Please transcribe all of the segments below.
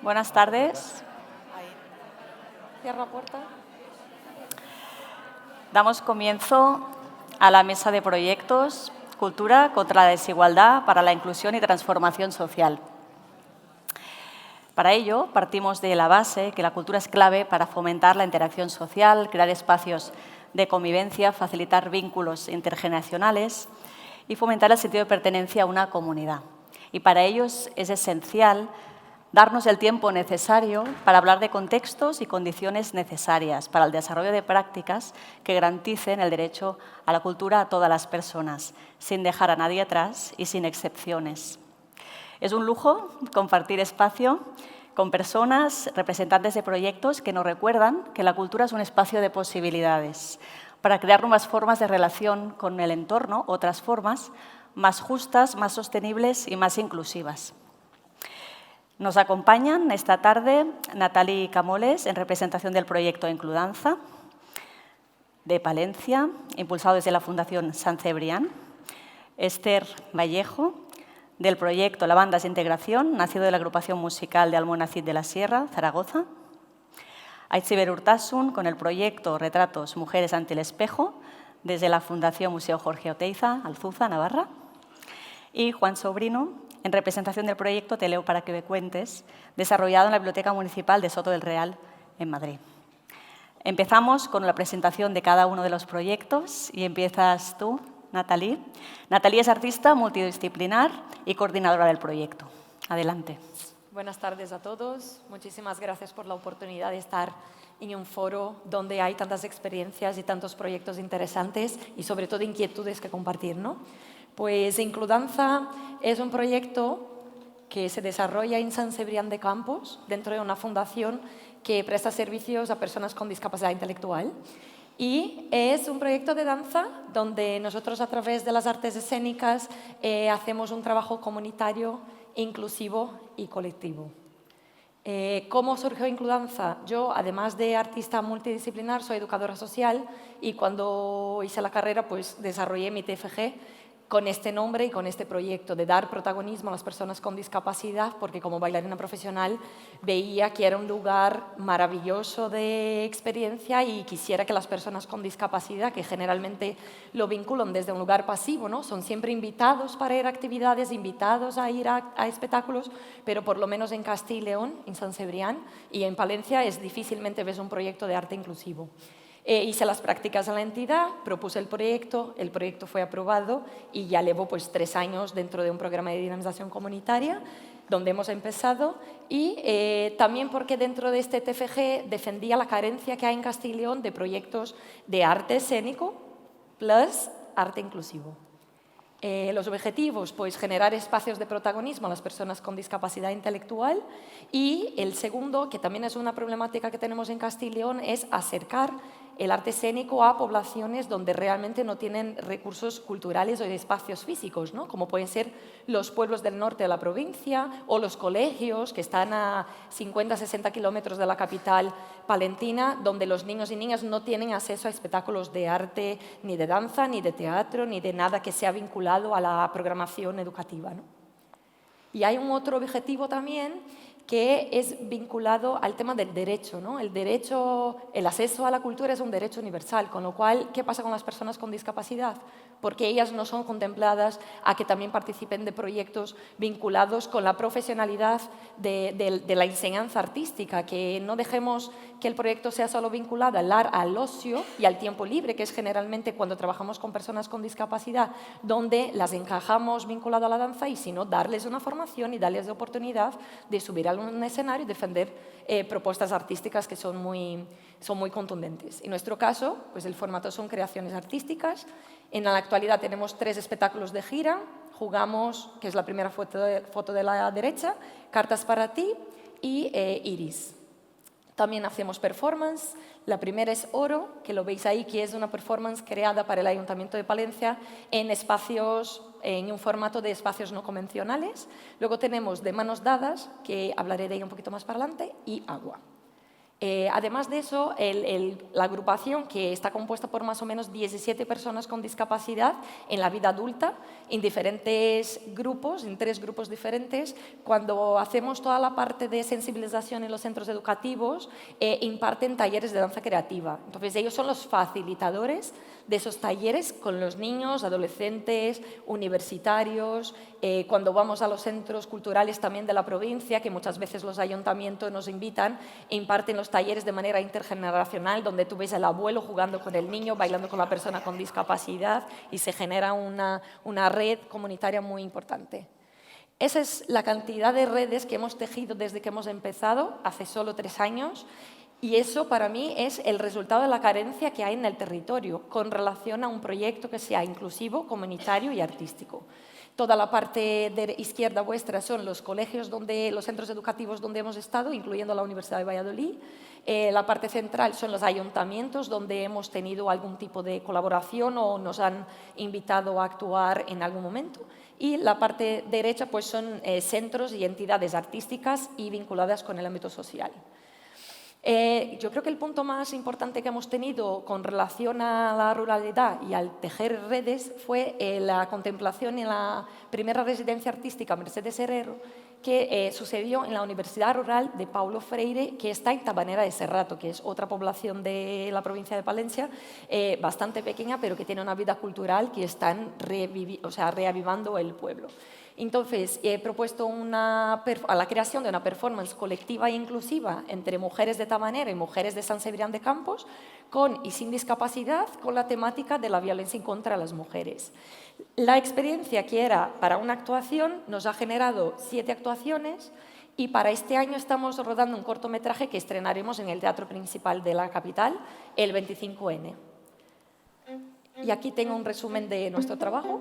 Buenas tardes. Cierra la puerta. Damos comienzo a la mesa de proyectos Cultura contra la desigualdad para la inclusión y transformación social. Para ello, partimos de la base que la cultura es clave para fomentar la interacción social, crear espacios de convivencia, facilitar vínculos intergeneracionales y fomentar el sentido de pertenencia a una comunidad. Y para ello es esencial darnos el tiempo necesario para hablar de contextos y condiciones necesarias para el desarrollo de prácticas que garanticen el derecho a la cultura a todas las personas, sin dejar a nadie atrás y sin excepciones. Es un lujo compartir espacio con personas, representantes de proyectos que nos recuerdan que la cultura es un espacio de posibilidades para crear nuevas formas de relación con el entorno, otras formas más justas, más sostenibles y más inclusivas. Nos acompañan esta tarde Nathalie Camoles, en representación del proyecto Includanza, de Palencia, impulsado desde la Fundación Sant Cebrián, Esther Vallejo, del proyecto La Banda de Integración, nacido de la agrupación musical de Almonacid de la Sierra, Zaragoza, Aitziber Urtasun, con el proyecto Retratos Mujeres ante el Espejo, desde la Fundación Museo Jorge Oteiza, Alzuza, Navarra, y Juan Sobrino, en representación del proyecto Te leo para que me cuentes, desarrollado en la Biblioteca Municipal de Soto del Real, en Madrid. Empezamos con la presentación de cada uno de los proyectos y empiezas tú, Nathalie. Nathalie es artista multidisciplinar y coordinadora del proyecto. Adelante. Buenas tardes a todos. Muchísimas gracias por la oportunidad de estar en un foro donde hay tantas experiencias y tantos proyectos interesantes y sobre todo inquietudes que compartir, ¿no? Pues Includanza es un proyecto que se desarrolla en Sant Cebrián de Campos, dentro de una fundación que presta servicios a personas con discapacidad intelectual. Y es un proyecto de danza donde nosotros, a través de las artes escénicas, hacemos un trabajo comunitario, inclusivo y colectivo. ¿Cómo surgió Includanza? Yo, además de artista multidisciplinar, soy educadora social y cuando hice la carrera pues desarrollé mi TFG con este nombre y con este proyecto de dar protagonismo a las personas con discapacidad, porque como bailarina profesional veía que era un lugar maravilloso de experiencia y quisiera que las personas con discapacidad, que generalmente lo vinculan desde un lugar pasivo, ¿no? Son siempre invitados para ir a actividades, invitados a ir a espectáculos, pero por lo menos en Castilla y León, en Sant Cebrián y en Palencia difícilmente ves un proyecto de arte inclusivo. Hice las prácticas en la entidad, propuse el proyecto fue aprobado y ya llevo pues 3 años dentro de un programa de dinamización comunitaria donde hemos empezado y también porque dentro de este TFG defendía la carencia que hay en Castilla y León de proyectos de arte escénico plus arte inclusivo. Los objetivos, pues generar espacios de protagonismo a las personas con discapacidad intelectual y el segundo, que también es una problemática que tenemos en Castilla y León, es acercar el arte escénico a poblaciones donde realmente no tienen recursos culturales o de espacios físicos, ¿no? Como pueden ser los pueblos del norte de la provincia o los colegios que están a 50-60 kilómetros de la capital palentina, donde los niños y niñas no tienen acceso a espectáculos de arte, ni de danza, ni de teatro, ni de nada que sea vinculado a la programación educativa, ¿no? Y hay un otro objetivo también que es vinculado al tema del derecho, ¿no? El acceso a la cultura es un derecho universal, con lo cual, ¿qué pasa con las personas con discapacidad? Porque ellas no son contempladas a que también participen de proyectos vinculados con la profesionalidad de la enseñanza artística, que no dejemos que el proyecto sea solo vinculado al ocio y al tiempo libre, que es generalmente cuando trabajamos con personas con discapacidad, donde las encajamos vinculado a la danza y sino darles una formación y darles la oportunidad de subir a un escenario y defender propuestas artísticas que son muy contundentes. En nuestro caso, pues el formato son creaciones artísticas. En la actualidad tenemos 3 espectáculos de gira. Jugamos, que es la primera foto de la derecha, Cartas para ti y Iris. También hacemos performance. La primera es Oro, que lo veis ahí, que es una performance creada para el Ayuntamiento de Palencia en un formato de espacios no convencionales. Luego tenemos De manos dadas, que hablaré de ella un poquito más para adelante, y Agua. Además de eso, la agrupación, que está compuesta por más o menos 17 personas con discapacidad en la vida adulta, en diferentes grupos, en 3 grupos diferentes, cuando hacemos toda la parte de sensibilización en los centros educativos, imparten talleres de danza creativa. Entonces, ellos son los facilitadores de esos talleres con los niños, adolescentes, universitarios, cuando vamos a los centros culturales también de la provincia, que muchas veces los ayuntamientos nos invitan, e imparten los talleres de manera intergeneracional, donde tú ves al abuelo jugando con el niño, bailando con la persona con discapacidad, y se genera una red comunitaria muy importante. Esa es la cantidad de redes que hemos tejido desde que hemos empezado, hace solo 3 años, y eso para mí es el resultado de la carencia que hay en el territorio con relación a un proyecto que sea inclusivo, comunitario y artístico. Toda la parte de izquierda vuestra son los colegios, los centros educativos donde hemos estado, incluyendo la Universidad de Valladolid. La parte central son los ayuntamientos, donde hemos tenido algún tipo de colaboración o nos han invitado a actuar en algún momento. Y la parte derecha pues, son centros y entidades artísticas y vinculadas con el ámbito social. Yo creo que el punto más importante que hemos tenido con relación a la ruralidad y al tejer redes fue la contemplación en la primera residencia artística Mercedes Herrero, que sucedió en la Universidad Rural de Paulo Freire, que está en Tabanera de Serrato, que es otra población de la provincia de Palencia, bastante pequeña, pero que tiene una vida cultural que están reavivando el pueblo. Entonces, he propuesto la creación de una performance colectiva e inclusiva entre mujeres de Tabanera y mujeres de San Cebrián de Campos, con y sin discapacidad, con la temática de la violencia en contra de las mujeres. La experiencia que era para una actuación nos ha generado 7 actuaciones y para este año estamos rodando un cortometraje que estrenaremos en el Teatro Principal de la capital el 25N. Y aquí tengo un resumen de nuestro trabajo.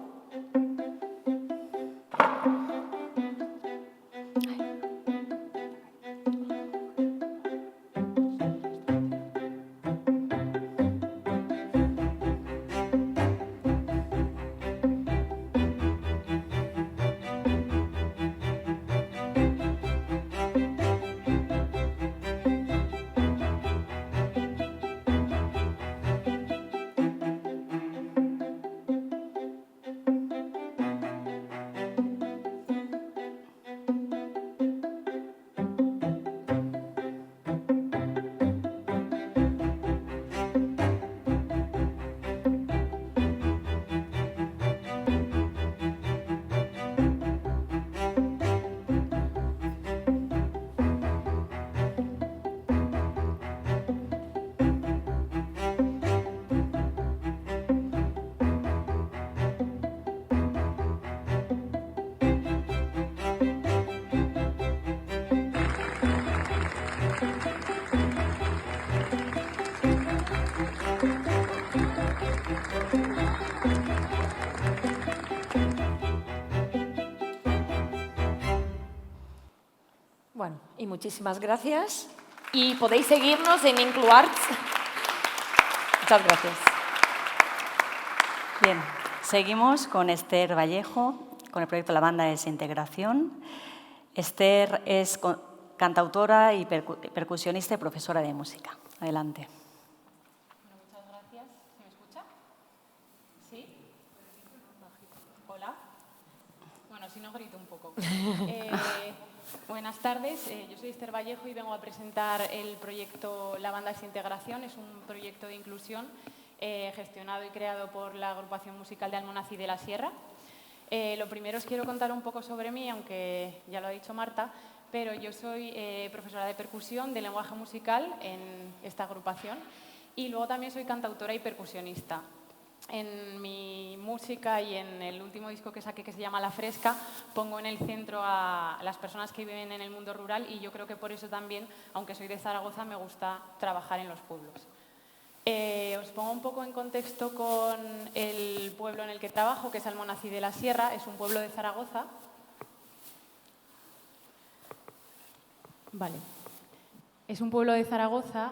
Bueno, y muchísimas gracias. Y podéis seguirnos en Incluarts. Muchas gracias. Bien, seguimos con Esther Vallejo, con el proyecto La Banda de Desintegración. Esther es cantautora y percusionista y profesora de música. Adelante. Bueno, muchas gracias. ¿Se me escucha? ¿Sí? Hola. Bueno, si no, grito un poco. Buenas tardes, yo soy Esther Vallejo y vengo a presentar el proyecto La Banda Desintegración. Es un proyecto de inclusión gestionado y creado por la agrupación musical de Almonacid de la Sierra. Lo primero os quiero contar un poco sobre mí, aunque ya lo ha dicho Marta, pero yo soy profesora de percusión, de lenguaje musical en esta agrupación y luego también soy cantautora y percusionista. En mi música y en el último disco que saqué, que se llama La Fresca, pongo en el centro a las personas que viven en el mundo rural y yo creo que por eso también, aunque soy de Zaragoza, me gusta trabajar en los pueblos. Os pongo un poco en contexto con el pueblo en el que trabajo, que es Almonacid de la Sierra, es un pueblo de Zaragoza. Vale. Es un pueblo de Zaragoza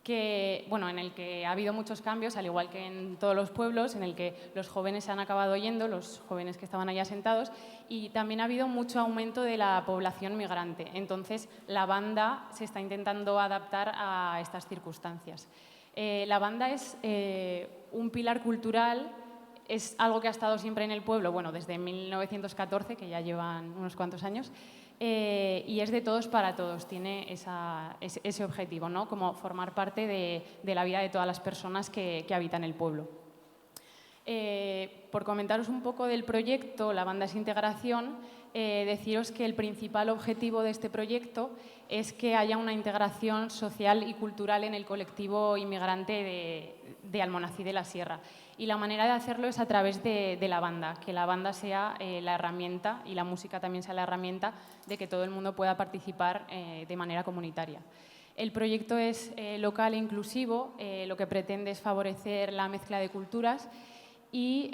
en el que ha habido muchos cambios, al igual que en todos los pueblos, en el que los jóvenes se han acabado yendo, los jóvenes que estaban ahí asentados, y también ha habido mucho aumento de la población migrante. Entonces, la banda se está intentando adaptar a estas circunstancias. La banda es un pilar cultural, es algo que ha estado siempre en el pueblo, bueno, desde 1914, que ya llevan unos cuantos años, y es de todos para todos, tiene ese objetivo, ¿no? Como formar parte de la vida de todas las personas que habitan el pueblo. Por comentaros un poco del proyecto, la banda es integración, deciros que el principal objetivo de este proyecto es que haya una integración social y cultural en el colectivo inmigrante de Almonacid de la Sierra. Y la manera de hacerlo es a través de la banda, que la banda sea la herramienta y la música también sea la herramienta de que todo el mundo pueda participar de manera comunitaria. El proyecto es local e inclusivo, lo que pretende es favorecer la mezcla de culturas y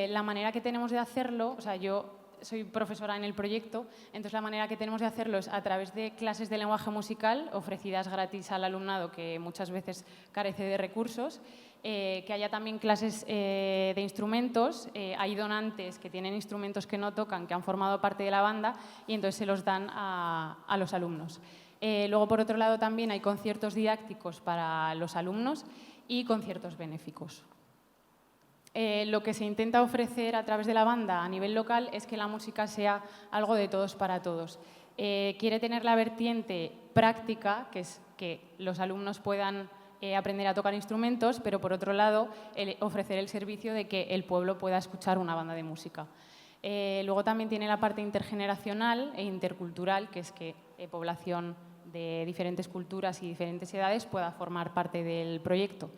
la manera que tenemos de hacerlo, o sea, yo soy profesora en el proyecto, entonces la manera que tenemos de hacerlo es a través de clases de lenguaje musical ofrecidas gratis al alumnado que muchas veces carece de recursos, que haya también clases de instrumentos, hay donantes que tienen instrumentos que no tocan, que han formado parte de la banda y entonces se los dan a los alumnos. Luego, por otro lado, también hay conciertos didácticos para los alumnos y conciertos benéficos. Lo que se intenta ofrecer a través de la banda a nivel local es que la música sea algo de todos para todos. Quiere tener la vertiente práctica, que es que los alumnos puedan aprender a tocar instrumentos, pero por otro lado ofrecer el servicio de que el pueblo pueda escuchar una banda de música. Luego también tiene la parte intergeneracional e intercultural, que es que población de diferentes culturas y diferentes edades pueda formar parte del proyecto.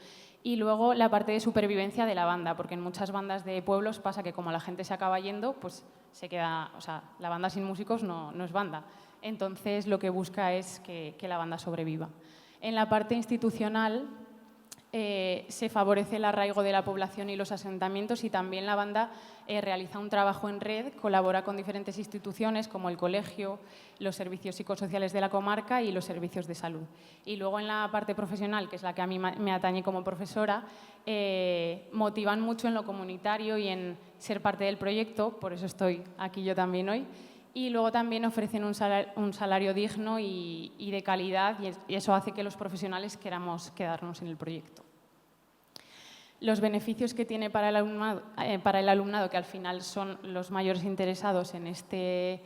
Y luego la parte de supervivencia de la banda, porque en muchas bandas de pueblos pasa que como la gente se acaba yendo, pues se queda, o sea, la banda sin músicos no es banda. Entonces lo que busca es que la banda sobreviva. En la parte institucional se favorece el arraigo de la población y los asentamientos y también la banda realiza un trabajo en red, colabora con diferentes instituciones como el colegio, los servicios psicosociales de la comarca y los servicios de salud. Y luego en la parte profesional, que es la que a mí me atañe como profesora, motivan mucho en lo comunitario y en ser parte del proyecto, por eso estoy aquí yo también hoy. Y luego también ofrecen un salario digno y de calidad y eso hace que los profesionales queramos quedarnos en el proyecto. Los beneficios que tiene para el alumnado, que al final son los mayores interesados en este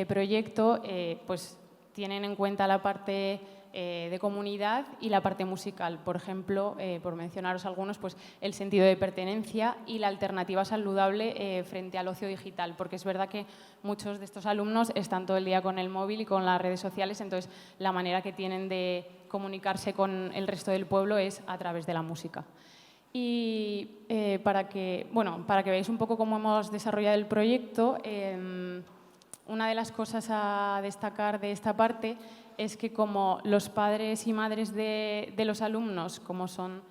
proyecto, pues tienen en cuenta la parte de comunidad y la parte musical. Por ejemplo, por mencionaros algunos, pues el sentido de pertenencia y la alternativa saludable frente al ocio digital, porque es verdad que muchos de estos alumnos están todo el día con el móvil y con las redes sociales, entonces la manera que tienen de comunicarse con el resto del pueblo es a través de la música. Y para que veáis un poco cómo hemos desarrollado el proyecto, una de las cosas a destacar de esta parte es que como los padres y madres de los alumnos, como son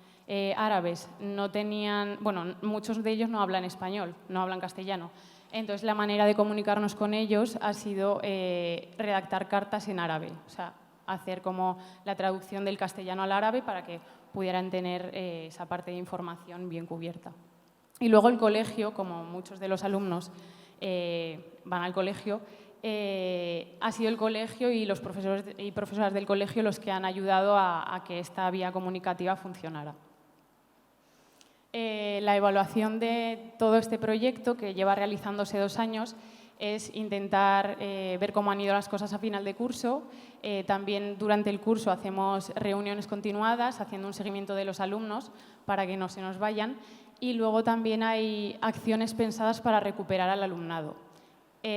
árabes, no tenían, bueno, muchos de ellos no hablan español, no hablan castellano. Entonces la manera de comunicarnos con ellos ha sido redactar cartas en árabe, o sea, hacer como la traducción del castellano al árabe para que pudieran tener esa parte de información bien cubierta. Y luego el colegio, como muchos de los alumnos van al colegio, ha sido el colegio y los profesores y profesoras del colegio los que han ayudado a que esta vía comunicativa funcionara. La evaluación de todo este proyecto, que lleva realizándose 2 años, es intentar ver cómo han ido las cosas a final de curso. También durante el curso hacemos reuniones continuadas, haciendo un seguimiento de los alumnos para que no se nos vayan. Y luego también hay acciones pensadas para recuperar al alumnado.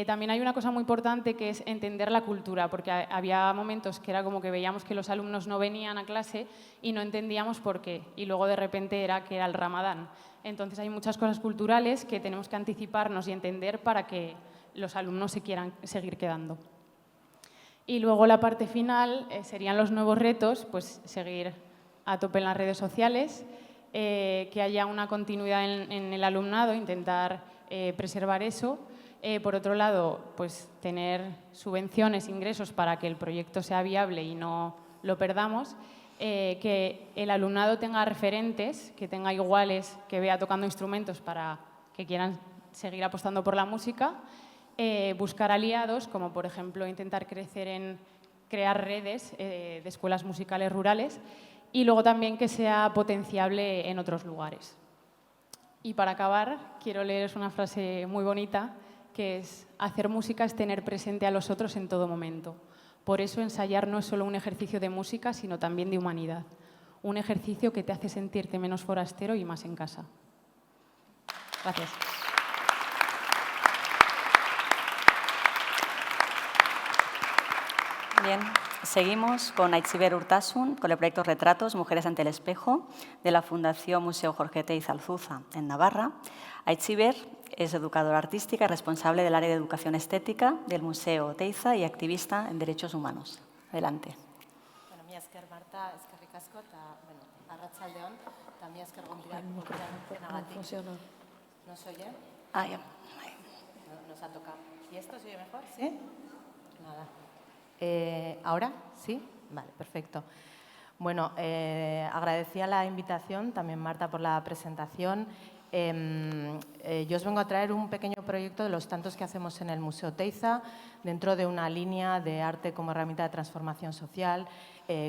También hay una cosa muy importante que es entender la cultura, porque había momentos que era como que veíamos que los alumnos no venían a clase y no entendíamos por qué. Y luego de repente era que era el Ramadán. Entonces hay muchas cosas culturales que tenemos que anticiparnos y entender para que los alumnos se quieran seguir quedando. Y luego la parte final serían los nuevos retos, pues seguir a tope en las redes sociales, que haya una continuidad en el alumnado, intentar preservar eso. Por otro lado, pues tener subvenciones, ingresos para que el proyecto sea viable y no lo perdamos. que el alumnado tenga referentes, que tenga iguales, que vea tocando instrumentos para que quieran seguir apostando por la música, buscar aliados, como por ejemplo intentar crecer en crear redes de escuelas musicales rurales y luego también que sea potenciable en otros lugares. Y para acabar, quiero leeros una frase muy bonita, que es: hacer música es tener presente a los otros en todo momento. Por eso ensayar no es solo un ejercicio de música, sino también de humanidad. Un ejercicio que te hace sentirte menos forastero y más en casa. Gracias. Bien, seguimos con Aitziber Urtasun, con el proyecto Retratos, Mujeres ante el Espejo, de la Fundación Museo Jorge Teiza Alzuza, en Navarra. Aitziber es educadora artística y responsable del área de educación estética del Museo Teiza y activista en derechos humanos. Adelante. Bueno, mi esker Marta, eskerrik asko, eta, bueno, arratsaldeon, eta mi esker gonbidak urteagatik. ¿No se oye? Ah, ya. Nos ha tocado. ¿Y esto se oye mejor? ¿Sí? Nada. ¿Ahora? ¿Sí? Vale, perfecto. Bueno, agradecía la invitación, también Marta, por la presentación. Yo os vengo a traer un pequeño proyecto de los tantos que hacemos en el Museo Teiza, dentro de una línea de arte como herramienta de transformación social,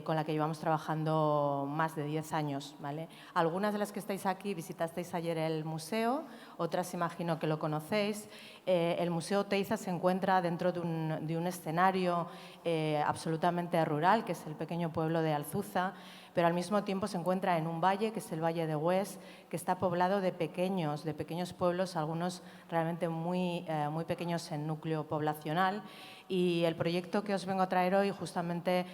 con la que llevamos trabajando más de 10 años. ¿Vale? Algunas de las que estáis aquí visitasteis ayer el museo, otras imagino que lo conocéis. El Museo Teiza se encuentra dentro de un escenario absolutamente rural, que es el pequeño pueblo de Alzuza, pero al mismo tiempo se encuentra en un valle, que es el Valle de Hues, que está poblado de pequeños pueblos, algunos realmente muy pequeños en núcleo poblacional. Y el proyecto que os vengo a traer hoy justamente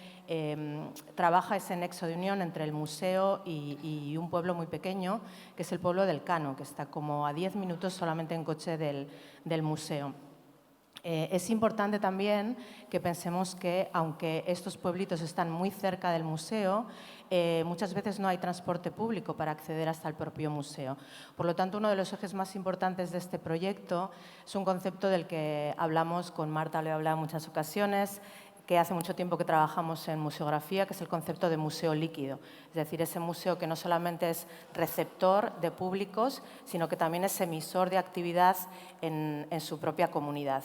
trabaja ese nexo de unión entre el museo y un pueblo muy pequeño, que es el pueblo del Cano, que está como a 10 minutos solamente en coche del museo. Es importante también que pensemos que, aunque estos pueblitos están muy cerca del museo, muchas veces no hay transporte público para acceder hasta el propio museo. Por lo tanto, uno de los ejes más importantes de este proyecto es un concepto del que hablamos con Marta, lo he hablado en muchas ocasiones, que hace mucho tiempo que trabajamos en museografía, que es el concepto de museo líquido. Es decir, ese museo que no solamente es receptor de públicos, sino que también es emisor de actividad en su propia comunidad.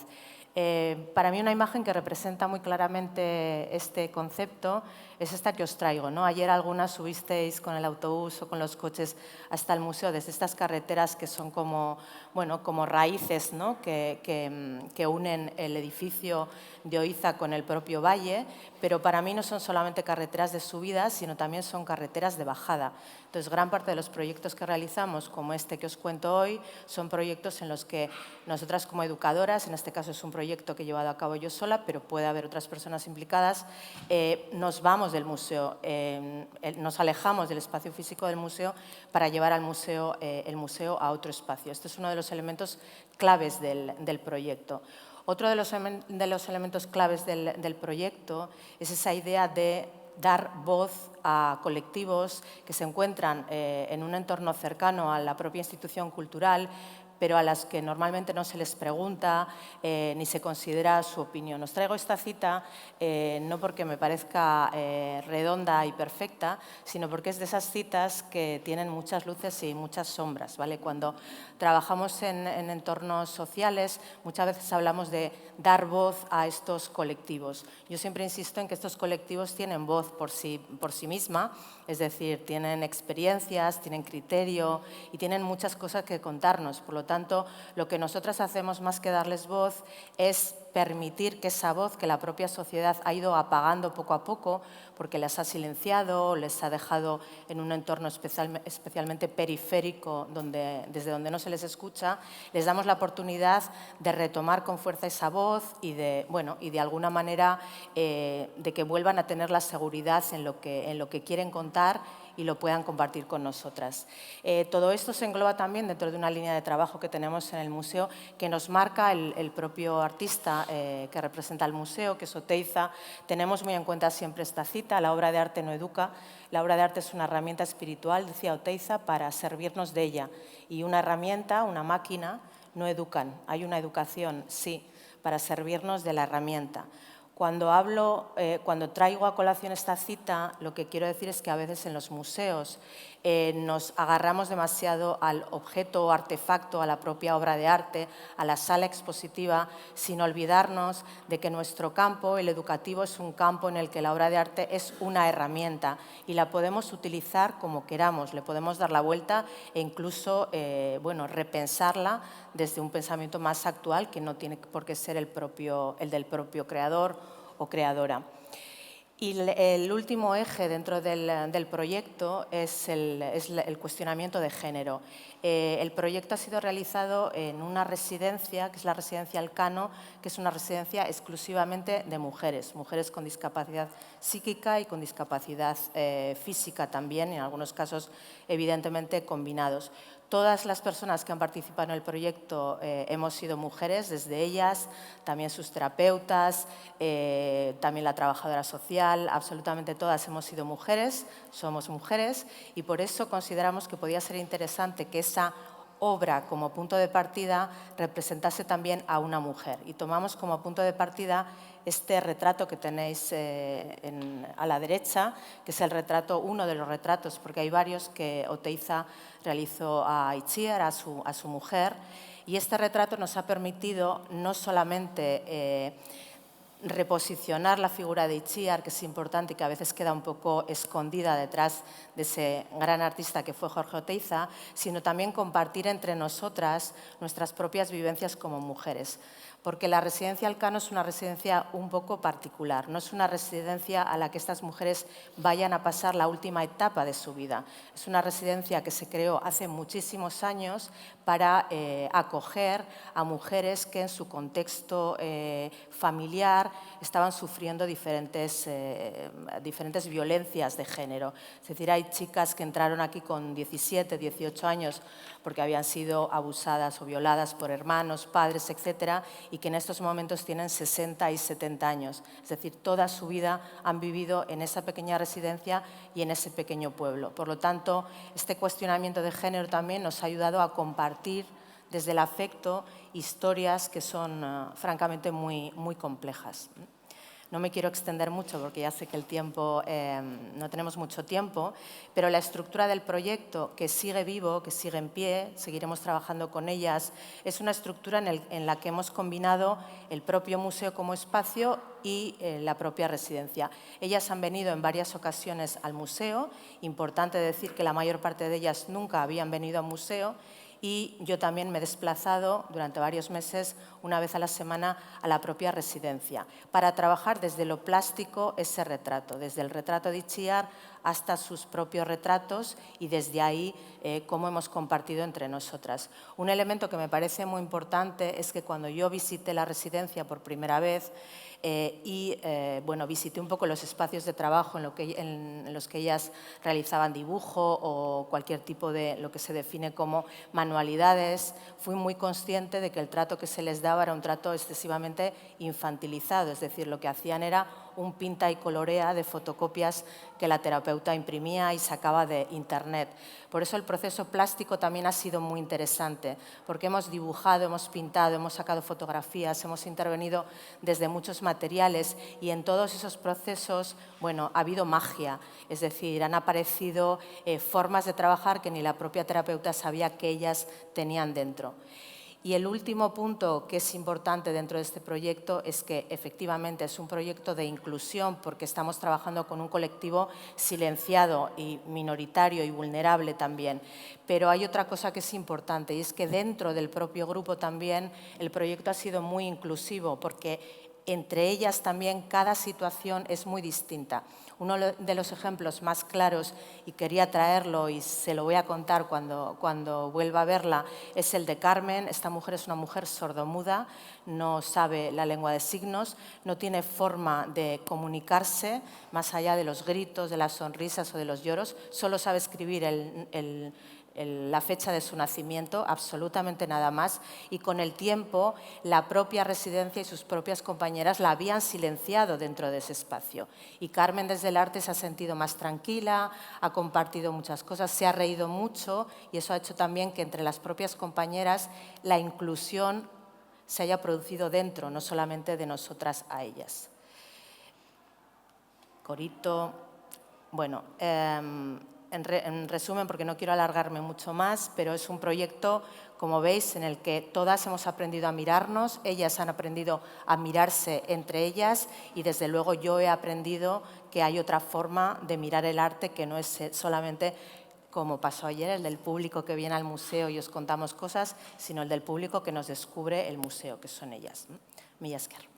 Para mí una imagen que representa muy claramente este concepto es esta que os traigo, ¿no? Ayer algunas subisteis con el autobús o con los coches hasta el museo, desde estas carreteras que son como, bueno, como raíces, ¿no? que unen el edificio de Oiza con el propio valle, pero para mí no son solamente carreteras de subida, sino también son carreteras de bajada. Entonces, gran parte de los proyectos que realizamos, como este que os cuento hoy, son proyectos en los que nosotras como educadoras, en este caso es un proyecto que he llevado a cabo yo sola, pero puede haber otras personas implicadas, nos vamos del museo, nos alejamos del espacio físico del museo para llevar al museo, el museo a otro espacio. Este es uno de los elementos claves del proyecto. Otro de los elementos claves del proyecto es esa idea de dar voz a colectivos que se encuentran en un entorno cercano a la propia institución cultural, pero a las que normalmente no se les pregunta ni se considera su opinión. Os traigo esta cita no porque me parezca redonda y perfecta, sino porque es de esas citas que tienen muchas luces y muchas sombras, ¿vale? Cuando trabajamos en entornos sociales, muchas veces hablamos de dar voz a estos colectivos. Yo siempre insisto en que estos colectivos tienen voz por sí misma, es decir, tienen experiencias, tienen criterio y tienen muchas cosas que contarnos. Por lo tanto, lo que nosotras hacemos más que darles voz es permitir que esa voz que la propia sociedad ha ido apagando poco a poco, porque las ha silenciado, les ha dejado en un entorno especialmente periférico, desde donde no se les escucha, les damos la oportunidad de retomar con fuerza esa voz y de alguna manera de que vuelvan a tener la seguridad en lo que quieren contar y lo puedan compartir con nosotras. Todo esto se engloba también dentro de una línea de trabajo que tenemos en el museo que nos marca el propio artista que representa el museo, que es Oteiza. Tenemos muy en cuenta siempre esta cita: la obra de arte no educa. La obra de arte es una herramienta espiritual, decía Oteiza, para servirnos de ella. Y una herramienta, una máquina, no educan. Hay una educación, sí, para servirnos de la herramienta. Cuando traigo a colación esta cita, lo que quiero decir es que a veces en los museos nos agarramos demasiado al objeto o artefacto, a la propia obra de arte, a la sala expositiva, sin olvidarnos de que nuestro campo, el educativo, es un campo en el que la obra de arte es una herramienta y la podemos utilizar como queramos, le podemos dar la vuelta e incluso repensarla desde un pensamiento más actual que no tiene por qué ser el del propio creador o creadora. Y el último eje dentro del proyecto es el cuestionamiento de género. El proyecto ha sido realizado en una residencia, que es la Residencia Elcano, que es una residencia exclusivamente de mujeres, mujeres con discapacidad psíquica y con discapacidad física también, en algunos casos evidentemente combinados. Todas las personas que han participado en el proyecto hemos sido mujeres, desde ellas, también sus terapeutas, también la trabajadora social, absolutamente todas hemos sido mujeres, somos mujeres y por eso consideramos que podía ser interesante que esa obra como punto de partida representase también a una mujer y tomamos como punto de partida este retrato que tenéis a la derecha, que es uno de los retratos, porque hay varios que Oteiza realizó a Itziar, a su mujer, y este retrato nos ha permitido no solamente reposicionar la figura de Itziar, que es importante y que a veces queda un poco escondida detrás de ese gran artista que fue Jorge Oteiza, sino también compartir entre nosotras nuestras propias vivencias como mujeres. Porque la Residencia Elcano es una residencia un poco particular, no es una residencia a la que estas mujeres vayan a pasar la última etapa de su vida. Es una residencia que se creó hace muchísimos años para acoger a mujeres que en su contexto familiar estaban sufriendo diferentes violencias de género. Es decir, hay chicas que entraron aquí con 17, 18 años porque habían sido abusadas o violadas por hermanos, padres, etcétera, y que en estos momentos tienen 60 y 70 años. Es decir, toda su vida han vivido en esa pequeña residencia y en ese pequeño pueblo. Por lo tanto, este cuestionamiento de género también nos ha ayudado a compartir desde el afecto historias que son francamente muy, muy complejas. No me quiero extender mucho porque ya sé que el tiempo, no tenemos mucho tiempo, pero la estructura del proyecto, que sigue vivo, que sigue en pie, seguiremos trabajando con ellas, es una estructura en la que hemos combinado el propio museo como espacio y la propia residencia. Ellas han venido en varias ocasiones al museo, importante decir que la mayor parte de ellas nunca habían venido al museo, y yo también me he desplazado durante varios meses, una vez a la semana, a la propia residencia para trabajar desde lo plástico ese retrato, desde el retrato de Itziar hasta sus propios retratos y desde ahí cómo hemos compartido entre nosotras. Un elemento que me parece muy importante es que cuando yo visité la residencia por primera vez visité un poco los espacios de trabajo en los que ellas realizaban dibujo o cualquier tipo de lo que se define como manualidades, fui muy consciente de que el trato que se les daba era un trato excesivamente infantilizado, es decir, lo que hacían era un pinta y colorea de fotocopias que la terapeuta imprimía y sacaba de internet. Por eso el proceso plástico también ha sido muy interesante, porque hemos dibujado, hemos pintado, hemos sacado fotografías, hemos intervenido desde muchos materiales y en todos esos procesos, ha habido magia, es decir, han aparecido formas de trabajar que ni la propia terapeuta sabía que ellas tenían dentro. Y el último punto que es importante dentro de este proyecto es que efectivamente es un proyecto de inclusión porque estamos trabajando con un colectivo silenciado y minoritario y vulnerable también. Pero hay otra cosa que es importante y es que dentro del propio grupo también el proyecto ha sido muy inclusivo porque entre ellas también cada situación es muy distinta. Uno de los ejemplos más claros, y quería traerlo y se lo voy a contar cuando vuelva a verla, es el de Carmen. Esta mujer es una mujer sordomuda, no sabe la lengua de signos, no tiene forma de comunicarse más allá de los gritos, de las sonrisas o de los lloros, solo sabe escribir la fecha de su nacimiento, absolutamente nada más, y con el tiempo la propia residencia y sus propias compañeras la habían silenciado dentro de ese espacio. Y Carmen desde el arte se ha sentido más tranquila, ha compartido muchas cosas, se ha reído mucho y eso ha hecho también que entre las propias compañeras la inclusión se haya producido dentro, no solamente de nosotras a ellas. Corito. Bueno, en resumen, porque no quiero alargarme mucho más, pero es un proyecto, como veis, en el que todas hemos aprendido a mirarnos, ellas han aprendido a mirarse entre ellas y, desde luego, yo he aprendido que hay otra forma de mirar el arte que no es solamente, como pasó ayer, el del público que viene al museo y os contamos cosas, sino el del público que nos descubre el museo, que son ellas. Mila esker.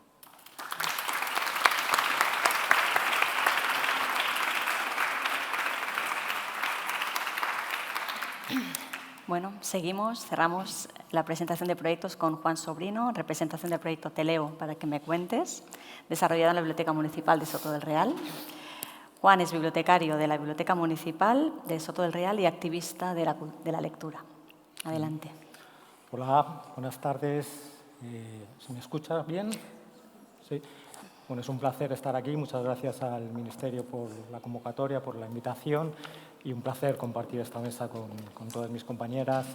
Bueno, seguimos, cerramos la presentación de proyectos con Juan Sobrino, representación del proyecto Teleo, para que me cuentes, desarrollado en la Biblioteca Municipal de Soto del Real. Juan es bibliotecario de la Biblioteca Municipal de Soto del Real y activista de la lectura. Adelante. Hola, buenas tardes. ¿Se me escucha bien? Sí. Bueno, es un placer estar aquí. Muchas gracias al Ministerio por la convocatoria, por la invitación, y un placer compartir esta mesa con todas mis compañeras.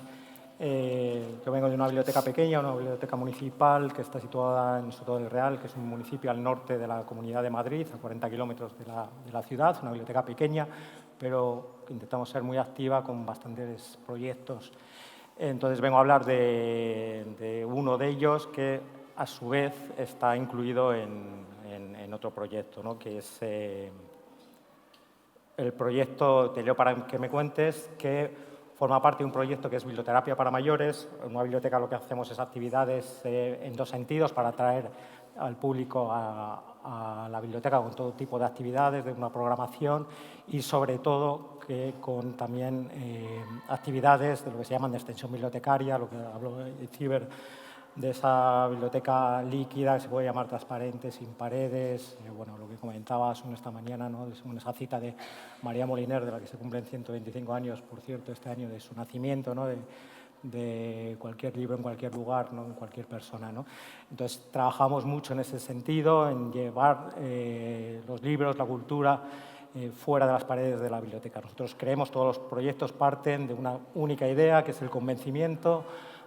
Yo vengo de una biblioteca pequeña, una biblioteca municipal que está situada en Soto del Real, que es un municipio al norte de la Comunidad de Madrid, a 40 kilómetros de la ciudad, una biblioteca pequeña, pero intentamos ser muy activa con bastantes proyectos. Entonces vengo a hablar de uno de ellos que, a su vez, está incluido en otro proyecto, ¿no? Que es el proyecto Teleo para que me cuentes, que forma parte de un proyecto que es biblioterapia para mayores. En una biblioteca lo que hacemos es actividades en dos sentidos, para atraer al público a la biblioteca con todo tipo de actividades, de una programación, y sobre todo que con también actividades de lo que se llaman de extensión bibliotecaria, lo que habló de Ciber, de esa biblioteca líquida que se puede llamar transparente, sin paredes. Bueno, lo que comentabas esta mañana, ¿no? Según esa cita de María Moliner, de la que se cumplen 125 años, por cierto, este año, de su nacimiento, ¿no? De cualquier libro en cualquier lugar, ¿no? En cualquier persona, ¿no? Entonces, trabajamos mucho en ese sentido, en llevar los libros, la cultura, fuera de las paredes de la biblioteca. Nosotros creemos, todos los proyectos parten de una única idea, que es el convencimiento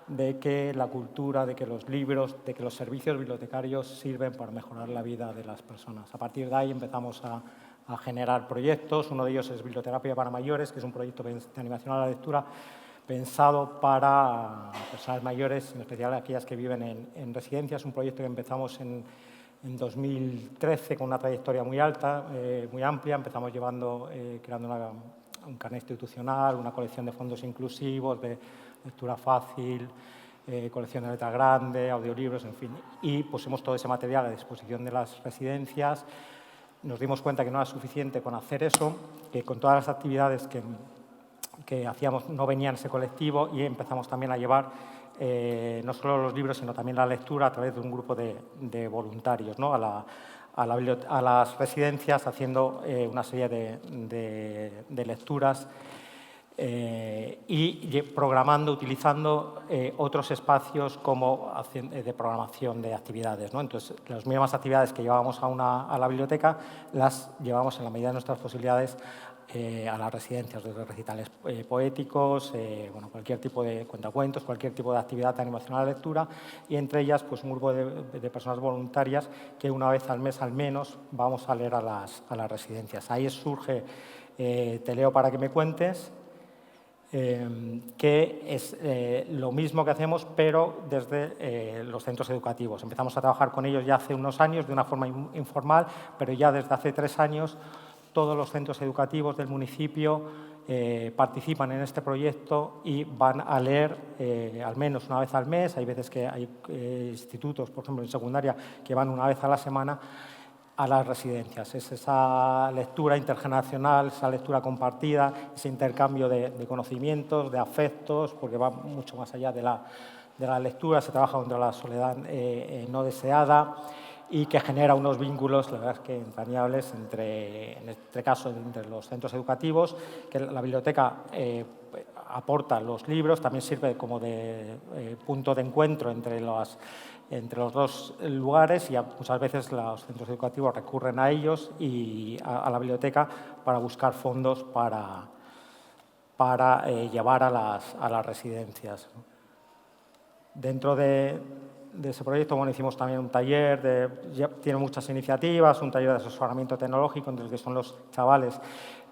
de que la cultura, de que los libros, de que los servicios bibliotecarios sirven para mejorar la vida de las personas. A partir de ahí empezamos a generar proyectos. Uno de ellos es Biblioterapia para Mayores, que es un proyecto de animación a la lectura pensado para personas mayores, en especial aquellas que viven en residencias. Un proyecto que empezamos en 2013 con una trayectoria muy alta, muy amplia. Empezamos creando un carnet institucional, una colección de fondos inclusivos, de lectura fácil, colección de letra grande, audiolibros, en fin. Y pusimos todo ese material a disposición de las residencias. Nos dimos cuenta que no era suficiente con hacer eso, que con todas las actividades que hacíamos no venían ese colectivo, y empezamos también a llevar no solo los libros, sino también la lectura a través de un grupo de voluntarios, ¿no? a las residencias, haciendo una serie de lecturas y programando, utilizando otros espacios como de programación de actividades, ¿no? Entonces, las mismas actividades que llevábamos a la biblioteca las llevamos, en la medida de nuestras posibilidades, a las residencias, desde recitales poéticos, bueno, cualquier tipo de cuentacuentos, cualquier tipo de actividad de animación a la lectura, y entre ellas, pues, un grupo de personas voluntarias que una vez al mes al menos vamos a leer a las residencias. Ahí surge Te leo para que me cuentes, que es lo mismo que hacemos, pero desde los centros educativos. Empezamos a trabajar con ellos ya hace unos años de una forma informal, pero ya desde hace 3 años todos los centros educativos del municipio participan en este proyecto y van a leer al menos una vez al mes. Hay veces que hay institutos, por ejemplo en secundaria, que van una vez a la semana a las residencias. Es esa lectura intergeneracional, esa lectura compartida, ese intercambio de conocimientos, de afectos, porque va mucho más allá de la lectura. Se trabaja contra la soledad no deseada, y que genera unos vínculos, la verdad es que entrañables, en este caso entre los centros educativos, que la biblioteca aporta los libros, también sirve como de punto de encuentro entre los dos lugares, y muchas veces los centros educativos recurren a ellos y a la biblioteca para buscar fondos para llevar a las residencias. Dentro de ese proyecto, bueno, hicimos también un taller, tiene muchas iniciativas, un taller de asesoramiento tecnológico, en el que son los chavales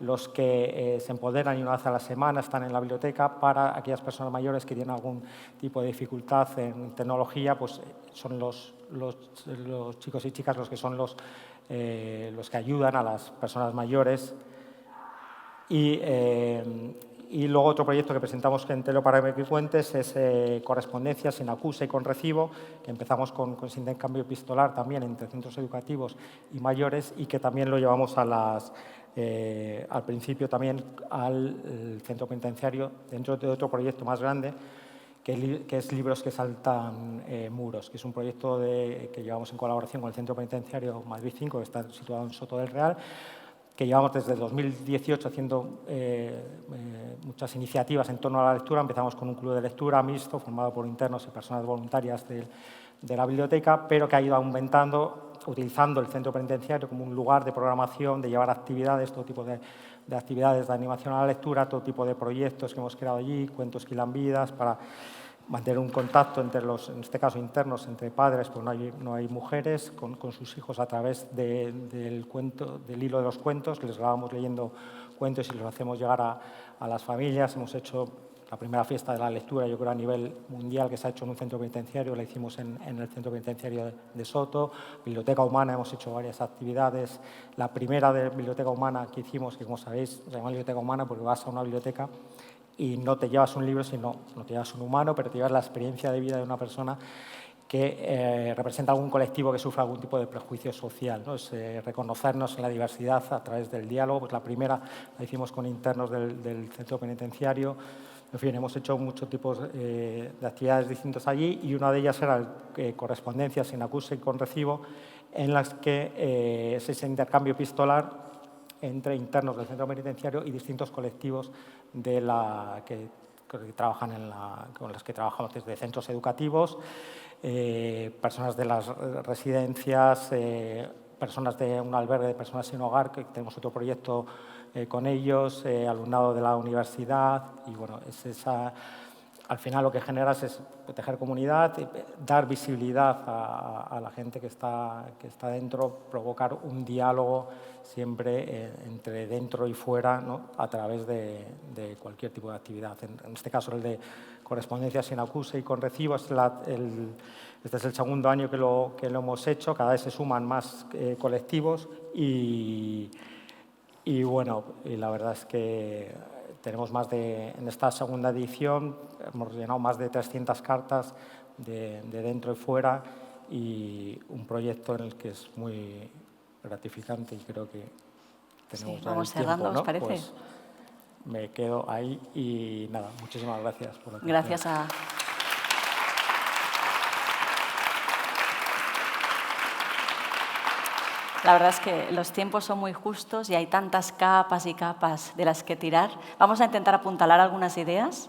los que se empoderan y una vez a la semana están en la biblioteca para aquellas personas mayores que tienen algún tipo de dificultad en tecnología, pues son los chicos y chicas los que son los que ayudan a las personas mayores. Y luego otro proyecto que presentamos en Teleo para que cuentes es correspondencia sin acuse y con recibo, que empezamos con ese intercambio epistolar también entre centros educativos y mayores y que también lo llevamos al principio también al centro penitenciario dentro de otro proyecto más grande que es Libros que saltan muros, que es un proyecto que llevamos en colaboración con el Centro Penitenciario Madrid 5, que está situado en Soto del Real, que llevamos desde el 2018 haciendo muchas iniciativas en torno a la lectura. Empezamos con un club de lectura mixto formado por internos y personas voluntarias de la biblioteca, pero que ha ido aumentando, utilizando el centro penitenciario como un lugar de programación, de llevar actividades, todo tipo de actividades de animación a la lectura, todo tipo de proyectos que hemos creado allí, cuentos que hilan vidas, para mantener un contacto entre los, en este caso internos, entre padres, pues no hay mujeres, con sus hijos a través del hilo de los cuentos, que les grabamos leyendo cuentos y los hacemos llegar a las familias. Hemos hecho la primera fiesta de la lectura, yo creo, a nivel mundial, que se ha hecho en un centro penitenciario, la hicimos en el centro penitenciario de Soto. Biblioteca Humana, hemos hecho varias actividades. La primera de Biblioteca Humana que hicimos, que como sabéis, se llama Biblioteca Humana porque vas a una biblioteca y no te llevas un libro, sino no te llevas un humano, pero te llevas la experiencia de vida de una persona que representa algún colectivo que sufre algún tipo de prejuicio social, ¿no? Es reconocernos en la diversidad a través del diálogo. Pues la primera la hicimos con internos del centro penitenciario. En fin, hemos hecho muchos tipos de actividades distintas allí y una de ellas era correspondencia sin acuse y con recibo, en las que es ese intercambio epistolar entre internos del centro penitenciario y distintos colectivos que trabajan con los que trabajamos desde centros educativos, personas de las residencias, personas de un albergue de personas sin hogar, que tenemos otro proyecto con ellos, alumnado de la universidad y bueno, al final lo que generas es tejer comunidad, dar visibilidad a la gente que está dentro, provocar un diálogo siempre entre dentro y fuera, ¿no? A través de cualquier tipo de actividad. En este caso, el de correspondencia sin acuse y con recibo, este es el segundo año que lo hemos hecho, cada vez se suman más colectivos y bueno, y la verdad es que tenemos en esta segunda edición, hemos llenado más de 300 cartas de dentro y fuera y un proyecto en el que es muy gratificante y creo que tenemos ya vamos el tiempo, cerrando, ¿no? ¿os parece? Pues me quedo ahí y nada, muchísimas gracias por la atención. Gracias a... La verdad es que los tiempos son muy justos y hay tantas capas y capas de las que tirar. Vamos a intentar apuntalar algunas ideas.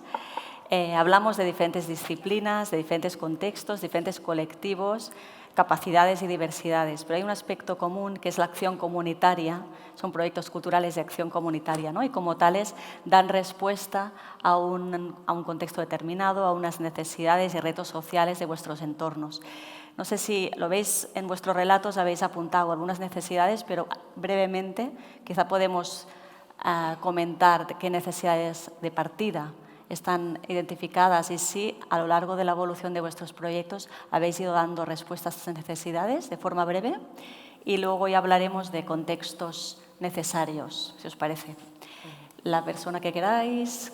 Hablamos de diferentes disciplinas, de diferentes contextos, diferentes colectivos, capacidades y diversidades, pero hay un aspecto común que es la acción comunitaria. Son proyectos culturales de acción comunitaria, ¿no? Y como tales dan respuesta a un contexto determinado, a unas necesidades y retos sociales de vuestros entornos. No sé si lo veis en vuestros relatos, habéis apuntado algunas necesidades, pero brevemente quizá podemos comentar qué necesidades de partida están identificadas y si a lo largo de la evolución de vuestros proyectos habéis ido dando respuestas a estas necesidades de forma breve y luego ya hablaremos de contextos necesarios, si os parece. La persona que queráis.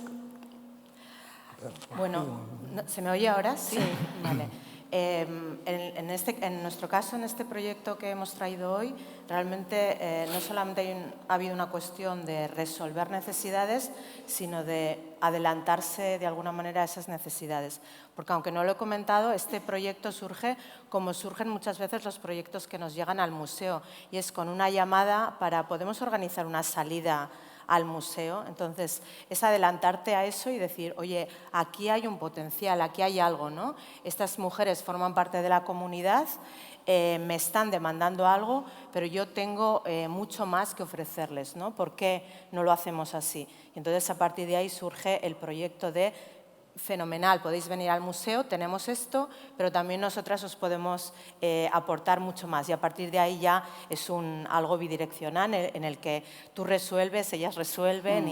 Bueno, ¿se me oye ahora? Sí. Vale. En nuestro caso, en este proyecto que hemos traído hoy, realmente no solamente ha habido una cuestión de resolver necesidades, sino de adelantarse de alguna manera a esas necesidades. Porque aunque no lo he comentado, este proyecto surge como surgen muchas veces los proyectos que nos llegan al museo, y es con una llamada para podemos organizar una salida al museo. Entonces, es adelantarte a eso y decir, oye, aquí hay un potencial, aquí hay algo, ¿no? Estas mujeres forman parte de la comunidad, me están demandando algo, pero yo tengo mucho más que ofrecerles, ¿no? ¿Por qué no lo hacemos así? Y entonces, a partir de ahí surge el proyecto de fenomenal, podéis venir al museo, tenemos esto, pero también nosotras os podemos aportar mucho más y a partir de ahí ya es algo bidireccional en el que tú resuelves, ellas resuelven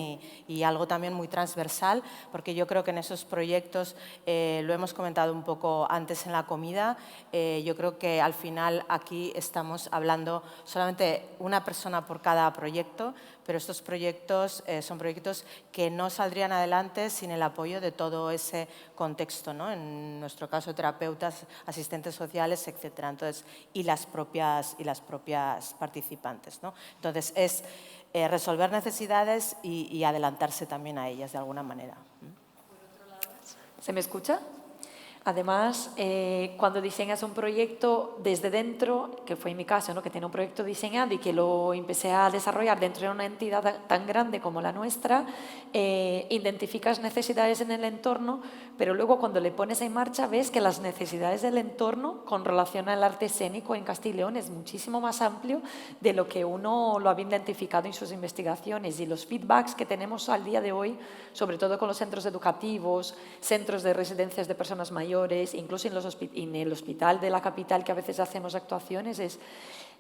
y algo también muy transversal, porque yo creo que en esos proyectos, lo hemos comentado un poco antes en la comida, yo creo que al final aquí estamos hablando solamente una persona por cada proyecto, pero estos proyectos son proyectos que no saldrían adelante sin el apoyo de todo ese contexto, ¿no? En nuestro caso, terapeutas, asistentes sociales, etcétera. Entonces, y las propias participantes, ¿no? Entonces, es resolver necesidades y adelantarse también a ellas de alguna manera. ¿Se me escucha? Además, cuando diseñas un proyecto desde dentro, que fue en mi caso, ¿no? Que tenía un proyecto diseñado y que lo empecé a desarrollar dentro de una entidad tan grande como la nuestra, identificas necesidades en el entorno, pero luego cuando le pones en marcha ves que las necesidades del entorno con relación al arte escénico en Castilla y León es muchísimo más amplio de lo que uno lo había identificado en sus investigaciones, y los feedbacks que tenemos al día de hoy, sobre todo con los centros educativos, centros de residencias de personas mayores, incluso en el hospital de la capital que a veces hacemos actuaciones,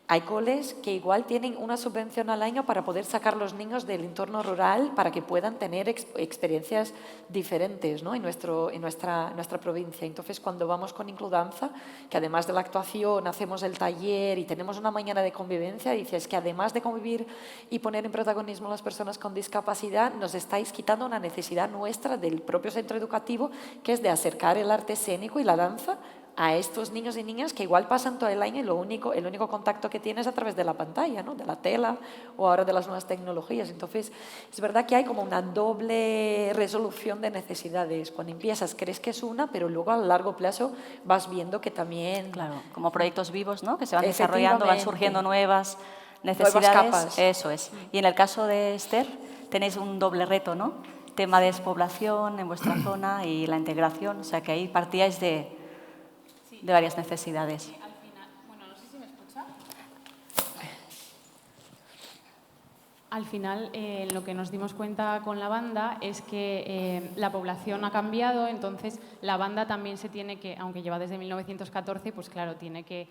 hay coles que igual tienen una subvención al año para poder sacar los niños del entorno rural para que puedan tener experiencias diferentes, ¿no? en nuestra provincia. Entonces, cuando vamos con Includanza, que además de la actuación hacemos el taller y tenemos una mañana de convivencia, dices que además de convivir y poner en protagonismo a las personas con discapacidad, nos estáis quitando una necesidad nuestra del propio centro educativo, que es de acercar el arte escénico y la danza a estos niños y niñas que igual pasan todo el año y el único contacto que tienes es a través de la pantalla, ¿no? De la tela o ahora de las nuevas tecnologías. Entonces, es verdad que hay como una doble resolución de necesidades. Cuando empiezas crees que es una, pero luego a largo plazo vas viendo que también... Claro, como proyectos vivos, ¿no? Que se van desarrollando, van surgiendo nuevas necesidades. Nuevas capas. Eso es. Y en el caso de Esther, tenéis un doble reto, ¿no? Tema de despoblación en vuestra zona y la integración, o sea que ahí partíais de varias necesidades. Al final, bueno, no sé si me escucha. Al final, lo que nos dimos cuenta con la banda es que la población ha cambiado, entonces la banda también se tiene que, aunque lleva desde 1914, pues claro, tiene que